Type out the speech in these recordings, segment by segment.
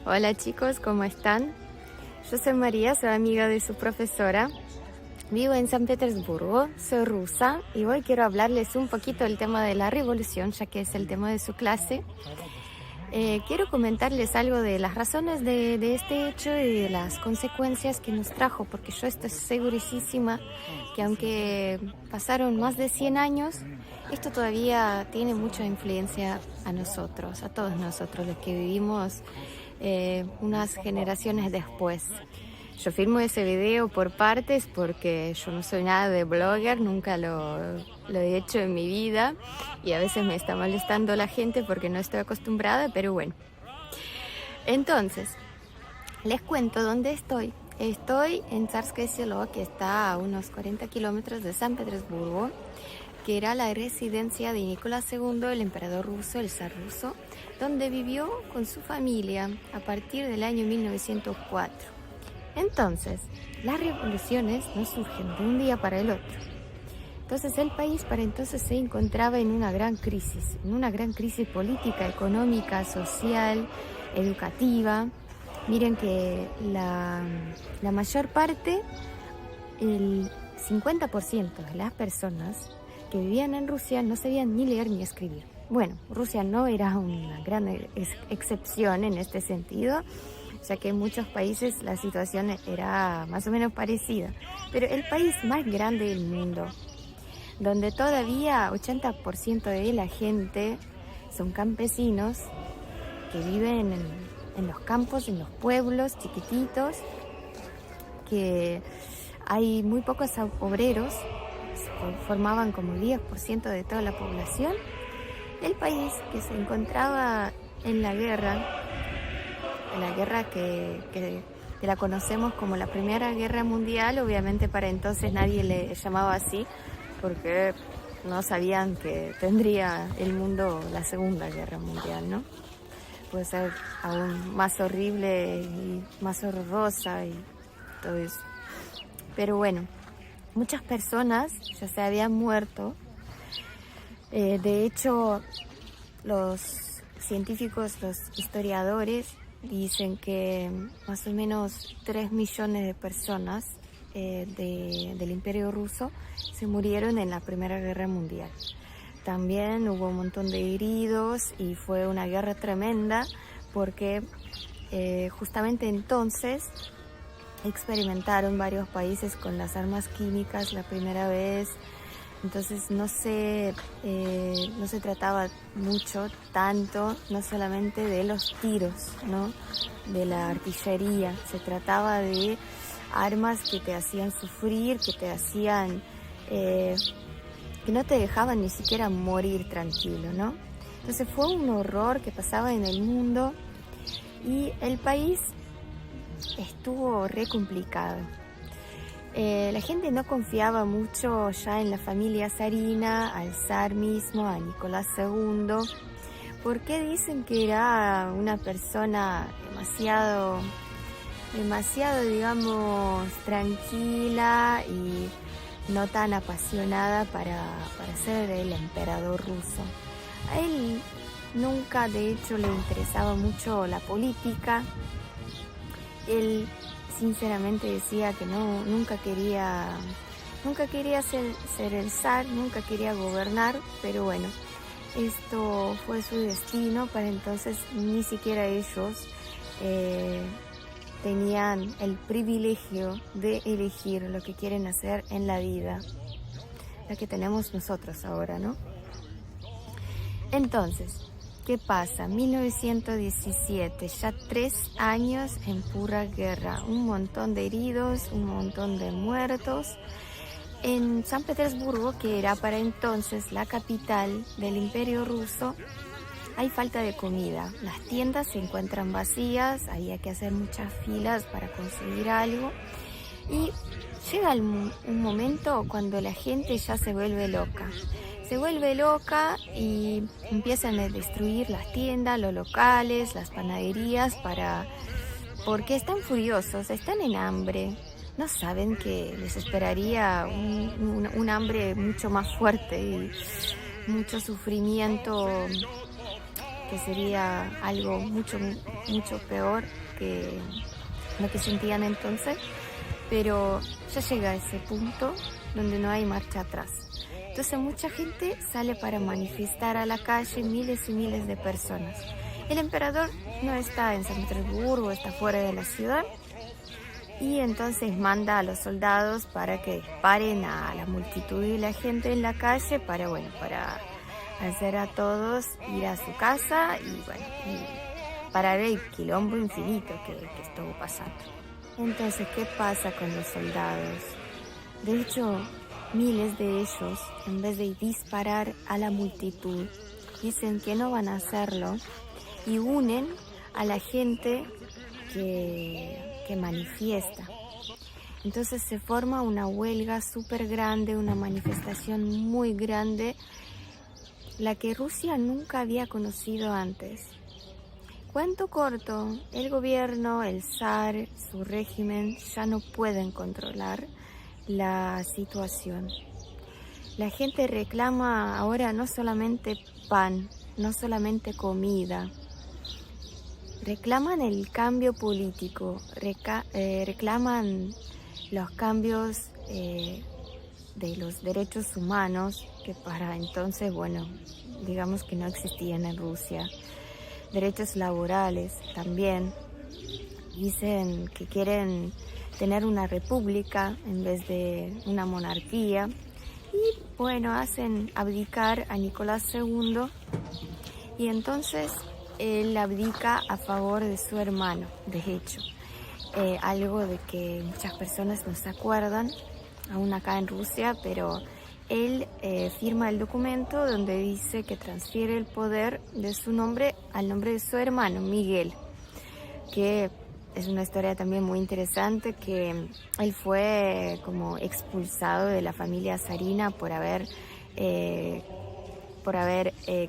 Hola chicos, ¿cómo están? Yo soy María, soy amiga de su profesora. Vivo en San Petersburgo, soy rusa y hoy quiero hablarles un poquito del tema de la revolución, ya que es el tema de su clase. Quiero comentarles algo de las razones de este hecho y de las consecuencias que nos trajo, porque yo estoy segurísima que aunque pasaron más de 100 años, esto todavía tiene mucha influencia a nosotros, a todos nosotros, los que vivimos unas generaciones después. Yo filmo ese video por partes porque yo no soy nada de blogger, nunca lo he hecho en mi vida y a veces me está molestando la gente porque no estoy acostumbrada, pero bueno. Entonces, les cuento dónde estoy. Estoy en Tsarskoye Selo, que está a unos 40 kilómetros de San Petersburgo, que era la residencia de Nicolás II, el emperador ruso, el zar ruso, donde vivió con su familia a partir del año 1904. Entonces, las revoluciones no surgen de un día para el otro. Entonces, el país para entonces se encontraba en una gran crisis política, económica, social, educativa. Miren que la mayor parte, el 50% de las personas que vivían en Rusia no sabían ni leer ni escribir. Bueno, Rusia no era una gran excepción en este sentido, ya que en muchos países la situación era más o menos parecida. Pero el país más grande del mundo, donde todavía 80% de la gente son campesinos que viven en los campos, en los pueblos chiquititos, que hay muy pocos obreros, formaban como 10% de toda la población. El país que se encontraba en la guerra que la conocemos como la Primera Guerra Mundial, obviamente para entonces nadie le llamaba así, porque no sabían que tendría el mundo la Segunda Guerra Mundial, ¿no? Puede ser aún más horrible y más horrorosa y todo eso. Pero bueno, muchas personas ya se habían muerto. De hecho, los científicos, los historiadores, dicen que más o menos 3 millones de personas del Imperio Ruso se murieron en la Primera Guerra Mundial. También hubo un montón de heridos y fue una guerra tremenda porque justamente entonces experimentaron varios países con las armas químicas la primera vez. Entonces no se trataba tanto, no solamente de los tiros, ¿no? De la artillería, se trataba de armas que te hacían sufrir, que te hacían, que no te dejaban ni siquiera morir tranquilo, ¿no? Entonces fue un horror que pasaba en el mundo y el país estuvo re complicado. La gente no confiaba mucho ya en la familia zarina, al zar mismo, a Nicolás II, porque dicen que era una persona demasiado, digamos, tranquila y no tan apasionada para ser el emperador ruso. A él nunca, de hecho, le interesaba mucho la política. Él sinceramente decía que nunca quería ser el zar, nunca quería gobernar, pero bueno, esto fue su destino. Para entonces ni siquiera ellos tenían el privilegio de elegir lo que quieren hacer en la vida, la que tenemos nosotros ahora, ¿no? Entonces, ¿qué pasa? 1917, ya 3 años en pura guerra, un montón de heridos, un montón de muertos. En San Petersburgo, que era para entonces la capital del Imperio Ruso, hay falta de comida. Las tiendas se encuentran vacías, había que hacer muchas filas para conseguir algo. Y llega un momento cuando la gente ya se vuelve loca. Y empiezan a destruir las tiendas, los locales, las panaderías, porque están furiosos, están en hambre. No saben que les esperaría un hambre mucho más fuerte y mucho sufrimiento que sería algo mucho peor que lo que sentían entonces, pero ya llega a ese punto donde no hay marcha atrás. Entonces mucha gente sale para manifestar a la calle, miles y miles de personas. El emperador no está en San Petersburgo, está fuera de la ciudad, y entonces manda a los soldados para que disparen a la multitud y la gente en la calle para hacer a todos ir a su casa y parar el quilombo infinito que estuvo pasando. Entonces, ¿qué pasa con los soldados? De hecho, miles de ellos, en vez de disparar a la multitud, dicen que no van a hacerlo y unen a la gente que manifiesta. Entonces se forma una huelga súper grande, una manifestación muy grande, la que Rusia nunca había conocido antes. Cuento corto, el gobierno, el zar, su régimen ya no pueden controlar la situación. La gente reclama ahora no solamente pan, no solamente comida, reclaman el cambio político, reclaman los cambios de los derechos humanos, que para entonces, digamos que no existían en Rusia. Derechos laborales también. Dicen que quieren tener una república en vez de una monarquía. Y hacen abdicar a Nicolás II y entonces él abdica a favor de su hermano, de hecho. Algo de que muchas personas no se acuerdan, aún acá en Rusia, pero él firma el documento donde dice que transfiere el poder de su nombre al nombre de su hermano, Miguel, que es una historia también muy interesante, que él fue como expulsado de la familia zarina por haber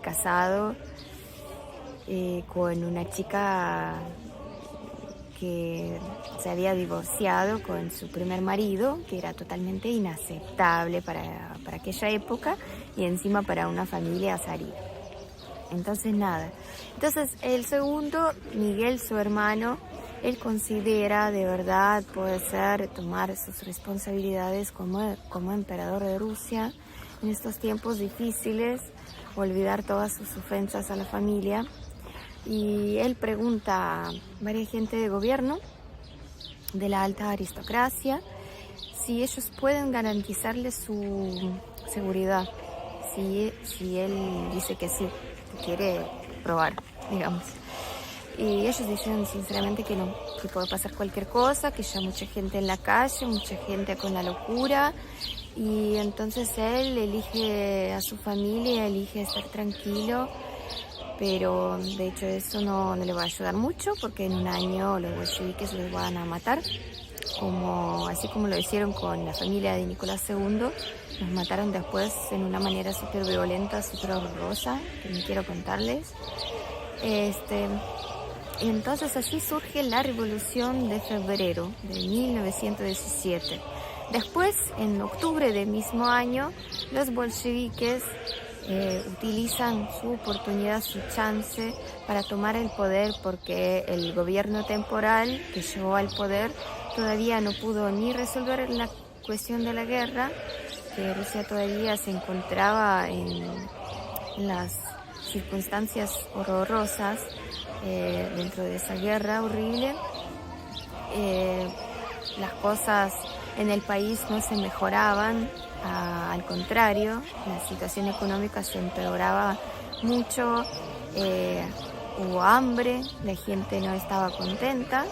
casado con una chica que se había divorciado con su primer marido, que era totalmente inaceptable para aquella época y encima para una familia zarina. Entonces el segundo, Miguel, su hermano, él considera de verdad poder tomar sus responsabilidades como emperador de Rusia en estos tiempos difíciles, olvidar todas sus ofensas a la familia. Y él pregunta a varias gente de gobierno, de la alta aristocracia, si ellos pueden garantizarle su seguridad. Si él dice que sí, que quiere probar, digamos. Y ellos dicen sinceramente que no, que puede pasar cualquier cosa, que ya mucha gente en la calle, mucha gente con la locura. Y entonces él elige a su familia, elige estar tranquilo. Pero de hecho eso no le va a ayudar mucho, porque en un año los bolcheviques los van a matar, así como lo hicieron con la familia de Nicolás II. Los mataron después en una manera súper violenta, súper horrorosa, que no quiero contarles. Y entonces así surge la Revolución de Febrero de 1917. Después, en octubre del mismo año, los bolcheviques utilizan su oportunidad, su chance para tomar el poder, porque el gobierno temporal que llegó al poder todavía no pudo ni resolver la cuestión de la guerra, que Rusia todavía se encontraba en las circunstancias horrorosas dentro de esa guerra horrible. Las cosas en el país no se mejoraban, al contrario, la situación económica se empeoraba mucho, hubo hambre, la gente no estaba contenta,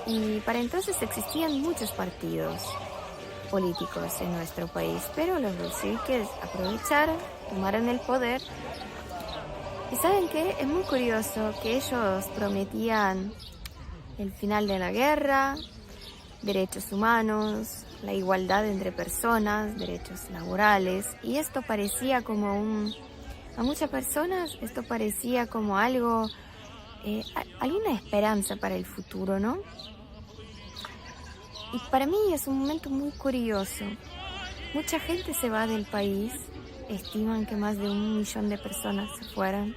y para entonces existían muchos partidos políticos en nuestro país, pero los bolcheviques aprovecharon, tomaron el poder. Y ¿saben qué? Es muy curioso que ellos prometían el final de la guerra, derechos humanos, la igualdad entre personas, derechos laborales, y esto parecía a muchas personas esto parecía como algo, alguna esperanza para el futuro, ¿no? Y para mí es un momento muy curioso. Mucha gente se va del país, estiman que más de 1 millón de personas se fueran,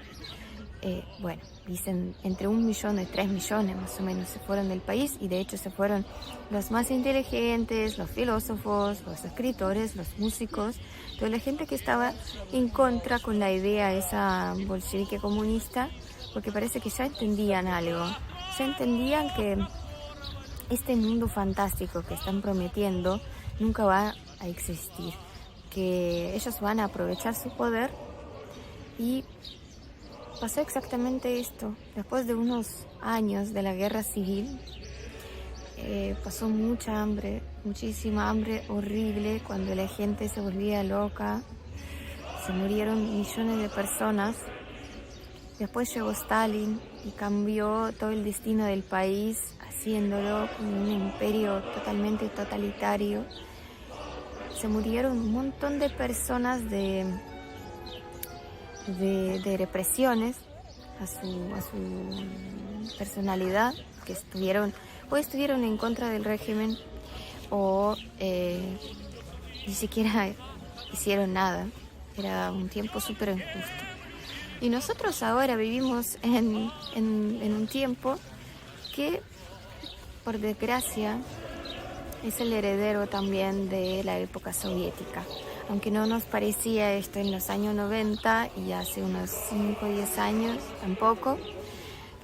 bueno, dicen entre 1 millón y 3 millones más o menos se fueron del país, y de hecho se fueron los más inteligentes, los filósofos, los escritores, los músicos, toda la gente que estaba en contra con la idea esa bolchevique comunista, porque parece que ya entendían algo, ya entendían que este mundo fantástico que están prometiendo nunca va a existir, que ellos van a aprovechar su poder. Y pasó exactamente esto. Después de unos años de la guerra civil, pasó mucha hambre, muchísima hambre horrible, cuando la gente se volvía loca, se murieron millones de personas. Después llegó Stalin y cambió todo el destino del país, haciéndolo como un imperio totalmente totalitario. Se murieron un montón de personas de represiones a su personalidad, que estuvieron en contra del régimen o ni siquiera hicieron nada. Era un tiempo súper injusto. Y nosotros ahora vivimos en un tiempo que, por desgracia, es el heredero también de la época soviética. Aunque no nos parecía esto en los años 90 y hace unos 5 o 10 años tampoco,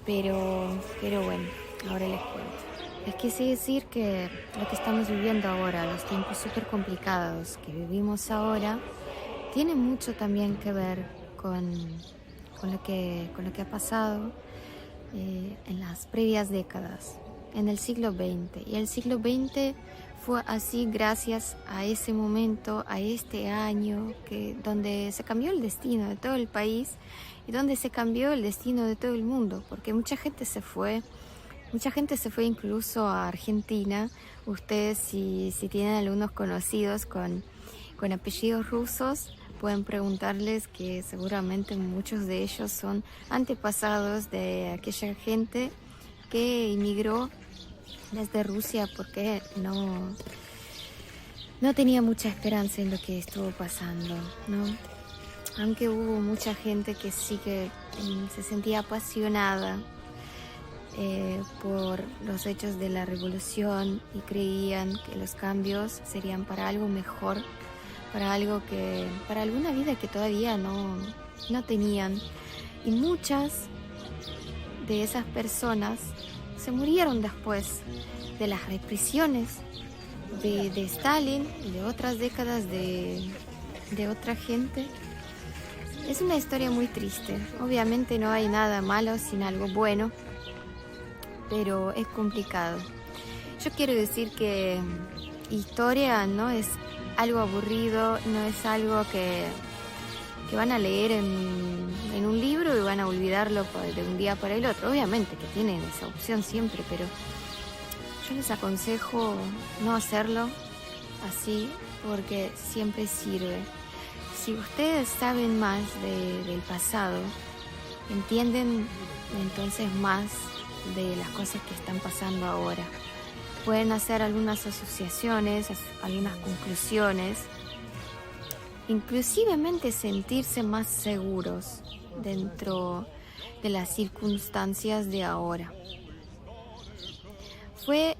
pero bueno, ahora les cuento. Les quise decir que lo que estamos viviendo ahora, los tiempos súper complicados que vivimos ahora, tiene mucho también que ver con lo que ha pasado en las previas décadas, en el siglo XX. Y el siglo XX fue así gracias a ese momento, a este año, donde se cambió el destino de todo el país y donde se cambió el destino de todo el mundo, porque mucha gente se fue incluso a Argentina. Ustedes, si tienen algunos conocidos con apellidos rusos, pueden preguntarles, que seguramente muchos de ellos son antepasados de aquella gente que emigró desde Rusia porque no tenía mucha esperanza en lo que estuvo pasando, ¿no? Aunque hubo mucha gente que sí que se sentía apasionada por los hechos de la revolución y creían que los cambios serían para algo mejor, para alguna vida que todavía no tenían. Y muchas de esas personas se murieron después de las represiones de Stalin y de otras décadas de otra gente. Es una historia muy triste. Obviamente no hay nada malo sin algo bueno, pero es complicado. Yo quiero decir que historia no es algo aburrido, no es algo que van a leer en un libro y van a olvidarlo de un día para el otro. Obviamente que tienen esa opción siempre, pero yo les aconsejo no hacerlo así, porque siempre sirve. Si ustedes saben más del pasado, entienden entonces más de las cosas que están pasando ahora. Pueden hacer algunas asociaciones, algunas conclusiones, inclusivemente sentirse más seguros dentro de las circunstancias de ahora. Fue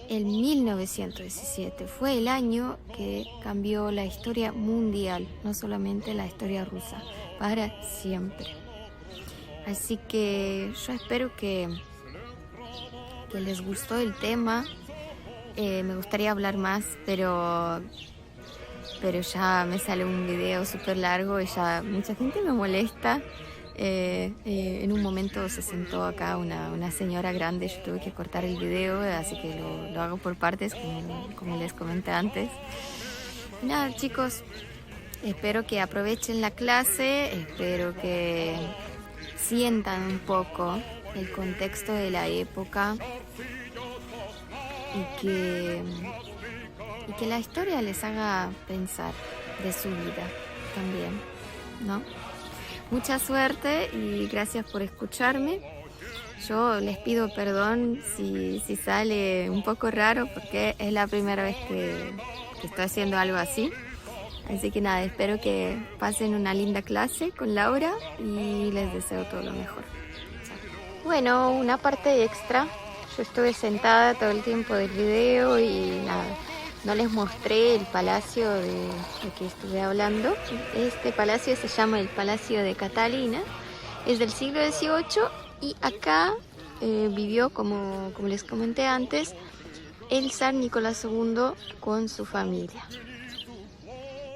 el 1917, fue el año que cambió la historia mundial, no solamente la historia rusa, para siempre. Así que yo espero que les gustó el tema. Me gustaría hablar más, pero ya me sale un video súper largo y ya mucha gente me molesta. En un momento se sentó acá una señora grande, yo tuve que cortar el video, así que lo hago por partes, como les comenté antes. Nada, chicos, espero que aprovechen la clase, espero que sientan un poco el contexto de la época y que la historia les haga pensar de su vida también, ¿no? Mucha suerte y gracias por escucharme. Yo les pido perdón si sale un poco raro, porque es la primera vez que estoy haciendo algo así. Así que nada, espero que pasen una linda clase con Laura y les deseo todo lo mejor. Bueno, una parte extra, yo estuve sentada todo el tiempo del video y nada, no les mostré el palacio de que estuve hablando. Este palacio se llama el Palacio de Catalina, es del siglo XVIII y acá vivió, como les comenté antes, el zar Nicolás II con su familia.